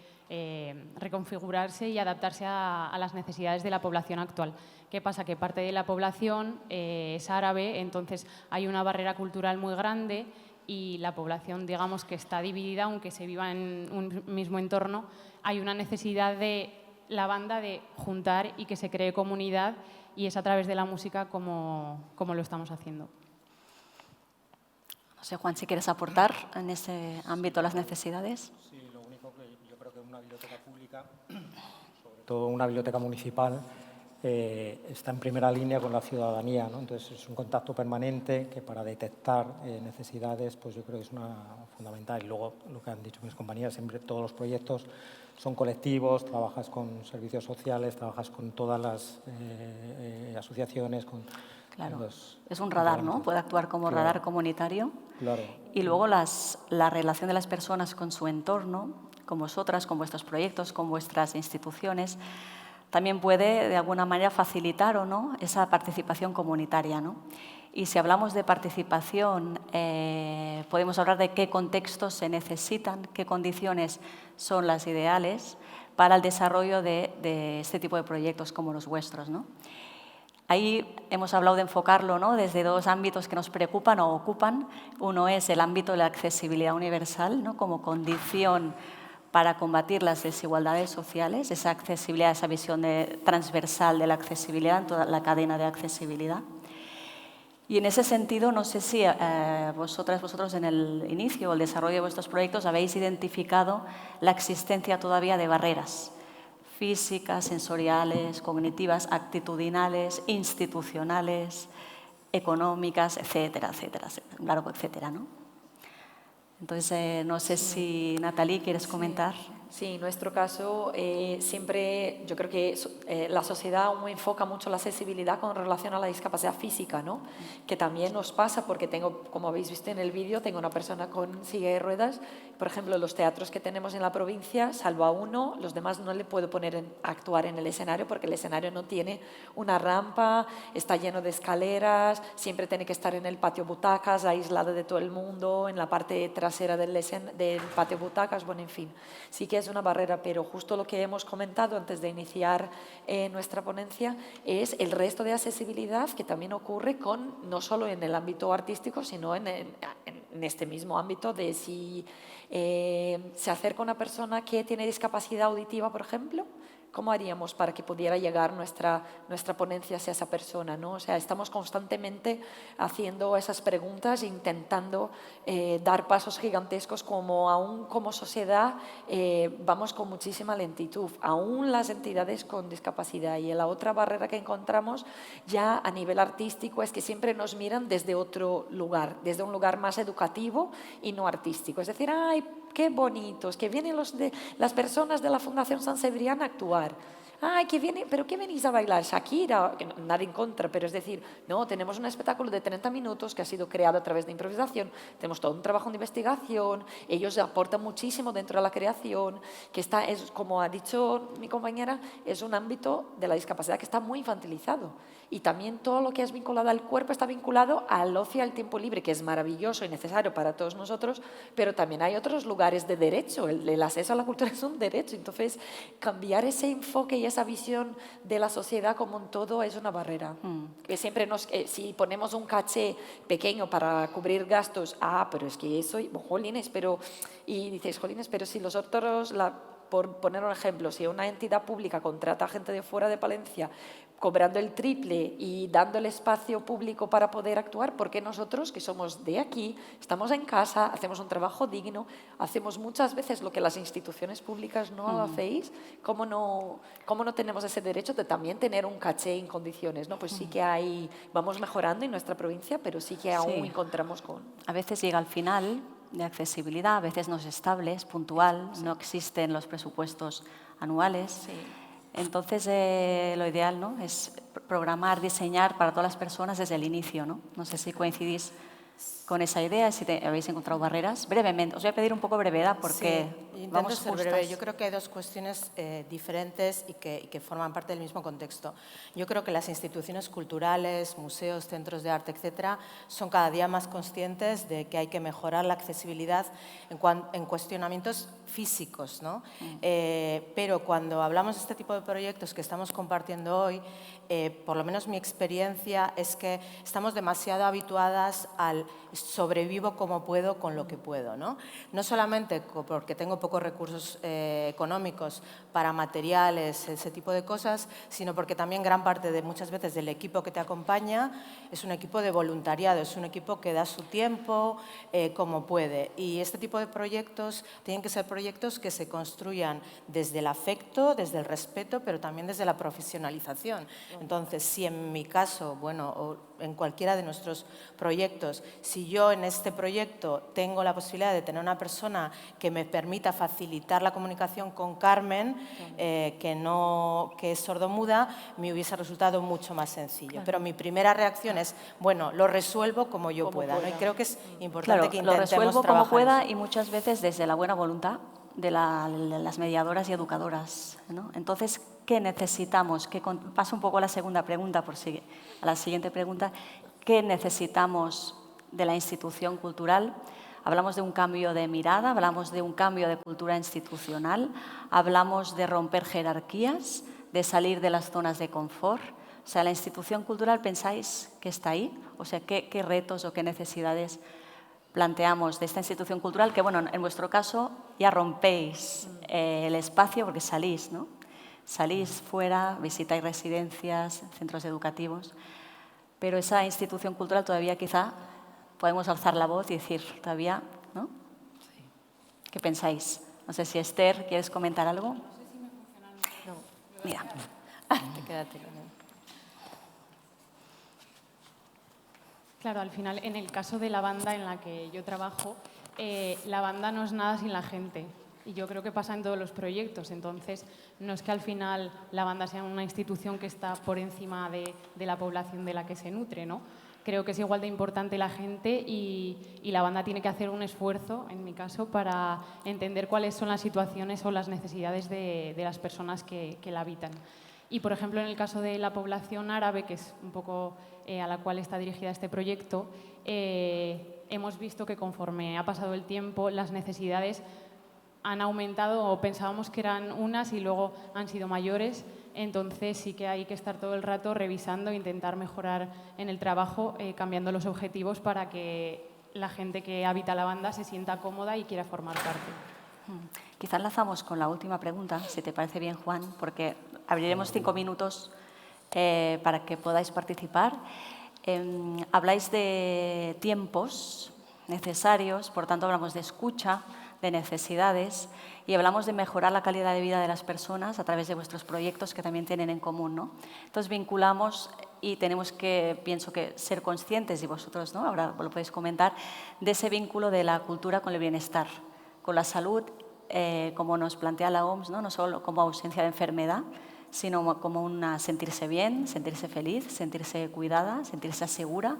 reconfigurarse y adaptarse a las necesidades de la población actual. ¿Qué pasa? Que parte de la población es árabe, entonces hay una barrera cultural muy grande y la población, digamos, que está dividida, aunque se viva en un mismo entorno, hay una necesidad de la banda de juntar y que se cree comunidad, y es a través de la música como lo estamos haciendo. No sé, Juan, si quieres aportar en ese ámbito las necesidades. Sí, lo único que yo creo que una biblioteca pública, sobre todo una biblioteca municipal, está en primera línea con la ciudadanía, ¿no? Entonces es un contacto permanente que para detectar necesidades, pues yo creo que es fundamental. Y luego lo que han dicho mis compañeras, siempre todos los proyectos son colectivos, trabajas con servicios sociales, trabajas con todas las asociaciones, Claro, es un radar, ¿no? Puede actuar como radar comunitario. Claro. Y luego la relación de las personas con su entorno, con vosotras, con vuestros proyectos, con vuestras instituciones, también puede de alguna manera facilitar o no esa participación comunitaria, ¿no? Y si hablamos de participación, podemos hablar de qué contextos se necesitan, qué condiciones son las ideales para el desarrollo de este tipo de proyectos como los vuestros, ¿no? Ahí hemos hablado de enfocarlo, ¿no? Desde dos ámbitos que nos preocupan o ocupan. Uno es el ámbito de la accesibilidad universal, ¿no? Como condición para combatir las desigualdades sociales, esa accesibilidad, esa visión transversal de la accesibilidad en toda la cadena de accesibilidad. Y en ese sentido, no sé si vosotros en el inicio o el desarrollo de vuestros proyectos habéis identificado la existencia todavía de barreras físicas, sensoriales, cognitivas, actitudinales, institucionales, económicas, etcétera, etcétera, un largo etcétera, ¿no? Entonces, no sé si, Nathalie, ¿quieres comentar Sí, en nuestro caso siempre yo creo que la sociedad aún enfoca mucho la accesibilidad con relación a la discapacidad física, ¿no? Que también nos pasa porque tengo, como habéis visto en el vídeo, tengo una persona con silla de ruedas. Por ejemplo, los teatros que tenemos en la provincia, salvo a uno, los demás no le puedo poner a actuar en el escenario porque el escenario no tiene una rampa, está lleno de escaleras, siempre tiene que estar en el patio butacas, aislado de todo el mundo, en la parte trasera del patio butacas, bueno, en fin. Sí que es una barrera, pero justo lo que hemos comentado antes de iniciar nuestra ponencia es el resto de accesibilidad que también ocurre no solo en el ámbito artístico, sino en este mismo ámbito de si se acerca una persona que tiene discapacidad auditiva, por ejemplo, ¿cómo haríamos para que pudiera llegar nuestra ponencia hacia esa persona, ¿no? O sea, estamos constantemente haciendo esas preguntas e intentando dar pasos gigantescos aún como sociedad vamos con muchísima lentitud, aún las entidades con discapacidad. Y la otra barrera que encontramos ya a nivel artístico es que siempre nos miran desde otro lugar, desde un lugar más educativo y no artístico. Es decir, ¡ay, qué bonitos! Que vienen las personas de la Fundación San Cebrián a actuar. ¡Ay, que viene! ¿Pero qué venís a bailar? Shakira, que nada en contra, pero es decir, no, tenemos un espectáculo de 30 minutos que ha sido creado a través de improvisación, tenemos todo un trabajo de investigación, ellos aportan muchísimo dentro de la creación, que es, como ha dicho mi compañera, es un ámbito de la discapacidad que está muy infantilizado. Y también todo lo que es vinculado al cuerpo está vinculado al ocio y al tiempo libre, que es maravilloso y necesario para todos nosotros, pero también hay otros lugares de derecho. El acceso a la cultura es un derecho. Entonces, cambiar ese enfoque y esa visión de la sociedad como un todo es una barrera. Que siempre si ponemos un caché pequeño para cubrir gastos, pero es que eso, jolines, y dices, jolines, pero si los otros, por poner un ejemplo, si una entidad pública contrata a gente de fuera de Palencia cobrando el triple y dando el espacio público para poder actuar, ¿por qué nosotros, que somos de aquí, estamos en casa, hacemos un trabajo digno, hacemos muchas veces lo que las instituciones públicas no hacéis? ¿Cómo no tenemos ese derecho de también tener un caché en condiciones, ¿no? Pues sí que vamos mejorando en nuestra provincia, pero sí que aún encontramos A veces llega al final de accesibilidad, a veces no es estable, es puntual, no existen los presupuestos anuales. Sí. Entonces, lo ideal, ¿no?, es programar, diseñar para todas las personas desde el inicio, ¿no? No sé si coincidís con esa idea, si habéis encontrado barreras. Brevemente, os voy a pedir un poco brevedad porque vamos ser justas. breve. Yo creo que hay dos cuestiones diferentes y que forman parte del mismo contexto. Yo creo que las instituciones culturales, museos, centros de arte, etcétera, son cada día más conscientes de que hay que mejorar la accesibilidad en cuestionamientos físicos, ¿no? Pero cuando hablamos de este tipo de proyectos que estamos compartiendo hoy, por lo menos mi experiencia es que estamos demasiado habituadas al sobrevivo como puedo con lo que puedo, ¿no? No solamente porque tengo pocos recursos económicos para materiales, ese tipo de cosas, sino porque también gran parte muchas veces del equipo que te acompaña es un equipo de voluntariado, es un equipo que da su tiempo como puede. Y este tipo de proyectos tienen que ser proyectos que se construyan desde el afecto, desde el respeto, pero también desde la profesionalización. Entonces, si en mi caso, o en cualquiera de nuestros proyectos, si yo en este proyecto tengo la posibilidad de tener una persona que me permita facilitar la comunicación con Carmen, que es sordomuda, me hubiese resultado mucho más sencillo. Pero mi primera reacción es, lo resuelvo como yo pueda. ¿no? Y creo que es importante que intentemos lo resuelvo como trabajar pueda eso. y muchas veces desde la buena voluntad de las mediadoras y educadoras, ¿no? Entonces, ¿qué necesitamos? Paso un poco a la segunda pregunta, a la siguiente pregunta. ¿Qué necesitamos de la institución cultural? Hablamos de un cambio de mirada, hablamos de un cambio de cultura institucional, hablamos de romper jerarquías, de salir de las zonas de confort. O sea, la institución cultural, ¿pensáis que está ahí? O sea, ¿qué retos o qué necesidades planteamos de esta institución cultural? Que, en vuestro caso ya rompéis el espacio porque salís, ¿no? Salís fuera, visitáis residencias, centros educativos, pero esa institución cultural todavía quizá podemos alzar la voz y decir, todavía, ¿no? Sí. ¿Qué pensáis? No sé si Esther, ¿quieres comentar algo? No sé si me funciona el micrófono. No. Mira. Quédate con él. Claro, al final, en el caso de la banda en la que yo trabajo, la banda no es nada sin la gente. Y yo creo que pasa en todos los proyectos. Entonces, no es que al final la banda sea una institución que está por encima de la población de la que se nutre, ¿no? Creo que es igual de importante la gente y la banda tiene que hacer un esfuerzo, en mi caso, para entender cuáles son las situaciones o las necesidades de las personas que la habitan. Y, por ejemplo, en el caso de la población árabe, que es un poco a la cual está dirigida este proyecto, hemos visto que conforme ha pasado el tiempo, las necesidades han aumentado o pensábamos que eran unas y luego han sido mayores. Entonces sí que hay que estar todo el rato revisando e intentar mejorar en el trabajo, cambiando los objetivos para que la gente que habita la banda se sienta cómoda y quiera formar parte. Quizá enlazamos con la última pregunta, si te parece bien, Juan, porque abriremos 5 minutos para que podáis participar. Habláis de tiempos necesarios, por tanto hablamos de escucha, de necesidades y hablamos de mejorar la calidad de vida de las personas a través de vuestros proyectos que también tienen en común, ¿no? Entonces vinculamos y tenemos que, pienso que, ser conscientes, y vosotros, ¿no?, ahora lo podéis comentar, de ese vínculo de la cultura con el bienestar, con la salud, como nos plantea la OMS, ¿no?, no solo como ausencia de enfermedad, sino como una sentirse bien, sentirse feliz, sentirse cuidada, sentirse segura.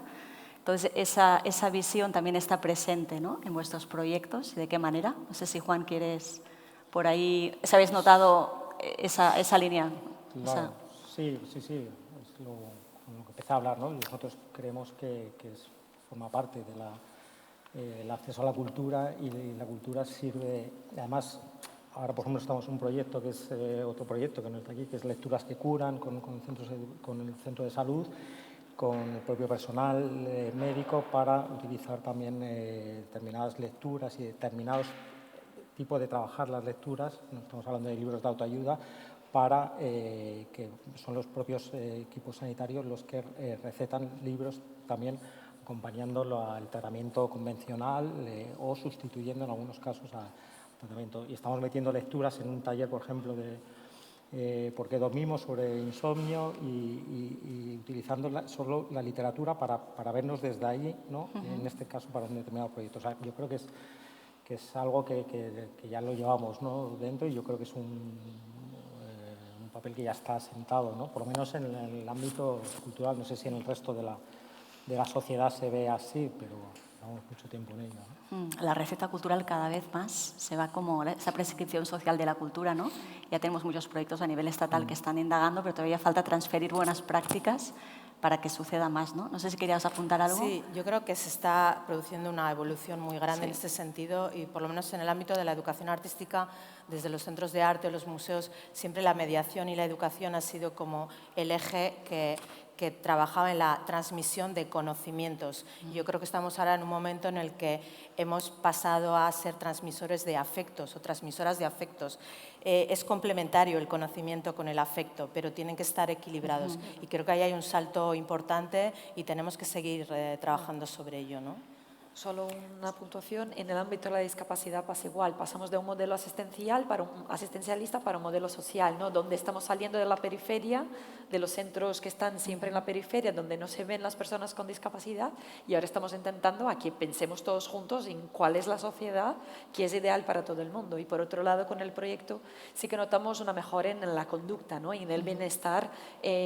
Entonces, esa visión también está presente, ¿no?, en vuestros proyectos. ¿Y de qué manera? No sé si, Juan, quieres por ahí... ¿Se habéis notado esa línea? Claro, sí. Es lo que empecé a hablar, ¿no? Nosotros creemos que forma parte del acceso a la cultura y la cultura sirve... Además, ahora, por ejemplo, estamos en un proyecto que es otro proyecto que no está aquí, que es Lecturas que Curan, con el centro de salud, con el propio personal médico para utilizar también determinadas lecturas y determinados tipos de trabajar las lecturas, no estamos hablando de libros de autoayuda, para que son los propios equipos sanitarios los que recetan libros también acompañándolo al tratamiento convencional o sustituyendo en algunos casos al tratamiento. Y estamos metiendo lecturas en un taller, por ejemplo, porque dormimos, sobre insomnio y utilizando solo la literatura para vernos desde ahí, ¿no? En este caso para un determinado proyecto. O sea, yo creo que es algo que ya lo llevamos, ¿no?, dentro, y yo creo que es un papel que ya está asentado, ¿no?, por lo menos en el ámbito cultural. No sé si en el resto de la sociedad se ve así, pero llevamos mucho tiempo en ello, ¿no? La receta cultural cada vez más se va como esa prescripción social de la cultura, ¿no? Ya tenemos muchos proyectos a nivel estatal que están indagando, pero todavía falta transferir buenas prácticas para que suceda más, ¿no? No sé si querías apuntar algo. Sí, yo creo que se está produciendo una evolución muy grande en este sentido y por lo menos en el ámbito de la educación artística, desde los centros de arte o los museos, siempre la mediación y la educación ha sido como el eje que trabajaba en la transmisión de conocimientos. Yo creo que estamos ahora en un momento en el que hemos pasado a ser transmisores de afectos o transmisoras de afectos. Es complementario el conocimiento con el afecto, pero tienen que estar equilibrados. Y creo que ahí hay un salto importante y tenemos que seguir trabajando sobre ello, ¿no? Solo una puntuación, en el ámbito de la discapacidad pasa igual, pasamos de un modelo asistencialista para un modelo social, ¿no?, donde estamos saliendo de la periferia, de los centros que están siempre en la periferia, donde no se ven las personas con discapacidad, y ahora estamos intentando a que pensemos todos juntos en cuál es la sociedad que es ideal para todo el mundo. Y por otro lado, con el proyecto sí que notamos una mejora en la conducta, ¿no?, y en el bienestar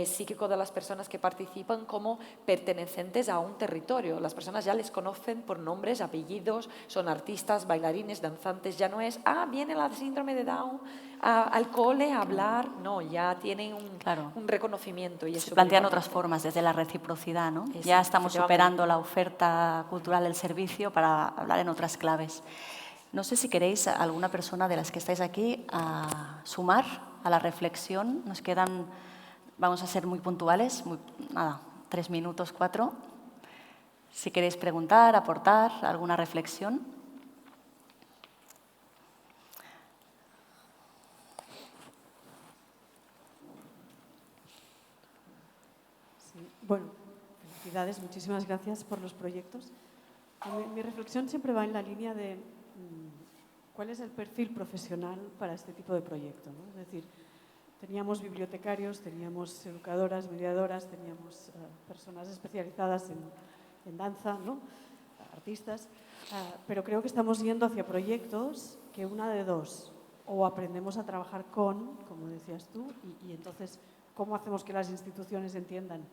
psíquico de las personas que participan como pertenecientes a un territorio. Las personas ya les conocen por nombres, apellidos, son artistas, bailarines, danzantes, ya no es, viene la síndrome de Down al cole a hablar, no, ya tienen un reconocimiento. Y se plantean otras formas desde la reciprocidad, ¿no? Sí, ya estamos superando la oferta cultural del servicio para hablar en otras claves. No sé si queréis alguna persona de las que estáis aquí a sumar a la reflexión. Nos quedan, vamos a ser muy puntuales, 3 minutos, 4. Si queréis preguntar, aportar alguna reflexión. Sí. Bueno, felicidades, muchísimas gracias por los proyectos. Mi reflexión siempre va en la línea de cuál es el perfil profesional para este tipo de proyecto, ¿no? Es decir, teníamos bibliotecarios, teníamos educadoras, mediadoras, teníamos personas especializadas en danza, ¿no?, artistas, pero creo que estamos yendo hacia proyectos que una de dos, o aprendemos a trabajar como decías tú, y entonces, ¿cómo hacemos que las instituciones entiendan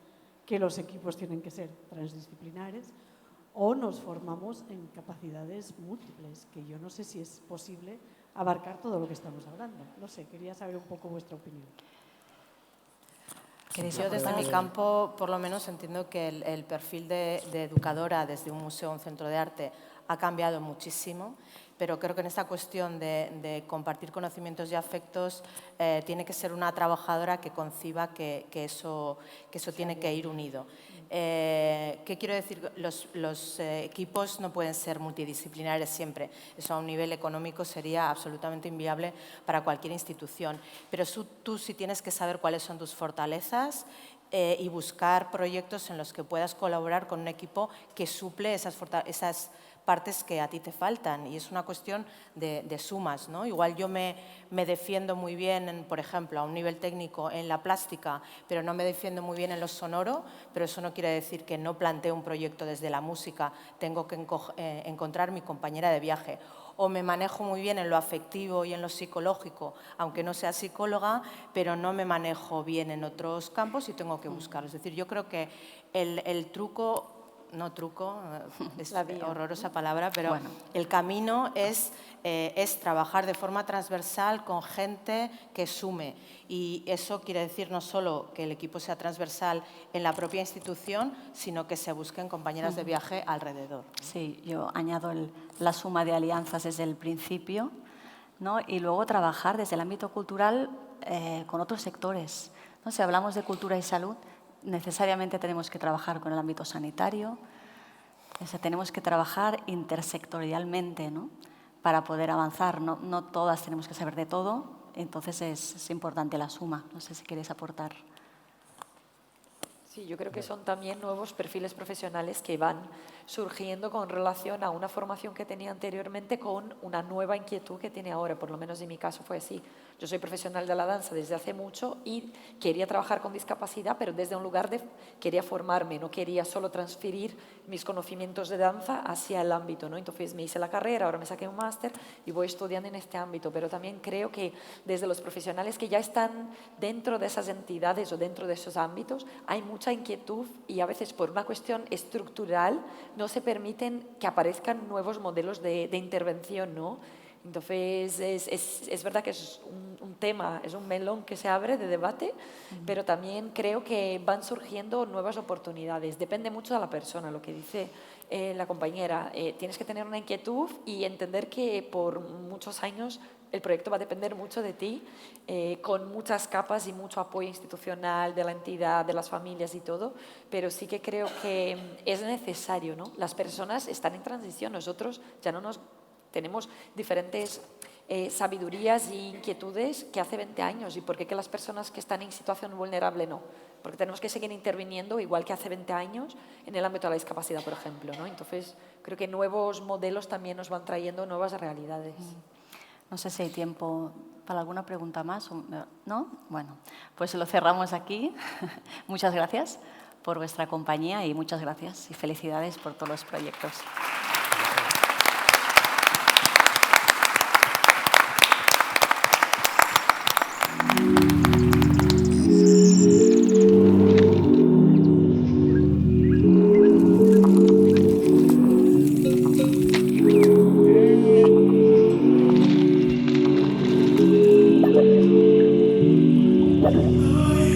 que los equipos tienen que ser transdisciplinares? O nos formamos en capacidades múltiples, que yo no sé si es posible abarcar todo lo que estamos hablando. No sé, quería saber un poco vuestra opinión. Yo desde mi campo, por lo menos, entiendo que el perfil de educadora desde un museo o un centro de arte ha cambiado muchísimo, pero creo que en esta cuestión de compartir conocimientos y afectos tiene que ser una trabajadora que conciba que eso tiene que ir unido. ¿Qué quiero decir? Los equipos no pueden ser multidisciplinares siempre. Eso a un nivel económico sería absolutamente inviable para cualquier institución. Pero tú sí tienes que saber cuáles son tus fortalezas y buscar proyectos en los que puedas colaborar con un equipo que suple esas partes que a ti te faltan, y es una cuestión de sumas, ¿no? Igual yo me defiendo muy bien, por ejemplo, a un nivel técnico en la plástica, pero no me defiendo muy bien en lo sonoro, pero eso no quiere decir que no planteo un proyecto desde la música, tengo que encontrar mi compañera de viaje. O me manejo muy bien en lo afectivo y en lo psicológico, aunque no sea psicóloga, pero no me manejo bien en otros campos y tengo que buscarlo. Es decir, yo creo que el truco... No truco, es horrorosa palabra, pero bueno, el camino es trabajar de forma transversal con gente que sume. Y eso quiere decir no solo que el equipo sea transversal en la propia institución, sino que se busquen compañeras de viaje alrededor. Sí, yo añado la suma de alianzas desde el principio, ¿no? Y luego trabajar desde el ámbito cultural con otros sectores, ¿no? Si hablamos de cultura y salud, necesariamente tenemos que trabajar con el ámbito sanitario, o sea, tenemos que trabajar intersectorialmente, ¿no? Para poder avanzar. No todas tenemos que saber de todo, entonces es importante la suma. No sé si queréis aportar. Sí, yo creo que son también nuevos perfiles profesionales que van surgiendo con relación a una formación que tenía anteriormente con una nueva inquietud que tiene ahora, por lo menos en mi caso fue así. Yo soy profesional de la danza desde hace mucho y quería trabajar con discapacidad, pero desde un lugar quería formarme, no quería solo transferir mis conocimientos de danza hacia el ámbito, ¿no? Entonces me hice la carrera, ahora me saqué un máster y voy estudiando en este ámbito, pero también creo que desde los profesionales que ya están dentro de esas entidades o dentro de esos ámbitos, hay mucha inquietud y a veces por una cuestión estructural no se permiten que aparezcan nuevos modelos de intervención, ¿no? Entonces, es verdad que es un tema, es un melón que se abre de debate, pero también creo que van surgiendo nuevas oportunidades. Depende mucho de la persona, lo que dice la compañera. Tienes que tener una inquietud y entender que por muchos años el proyecto va a depender mucho de ti, con muchas capas y mucho apoyo institucional de la entidad, de las familias y todo, pero sí que creo que es necesario, ¿no? Las personas están en transición, nosotros ya no nos... Tenemos diferentes sabidurías e inquietudes que hace 20 años. ¿Y por qué que las personas que están en situación vulnerable no? Porque tenemos que seguir interviniendo igual que hace 20 años en el ámbito de la discapacidad, por ejemplo, ¿no? Entonces, creo que nuevos modelos también nos van trayendo nuevas realidades. No sé si hay tiempo para alguna pregunta más. ¿No? Bueno, pues lo cerramos aquí. Muchas gracias por vuestra compañía y muchas gracias y felicidades por todos los proyectos. Ay.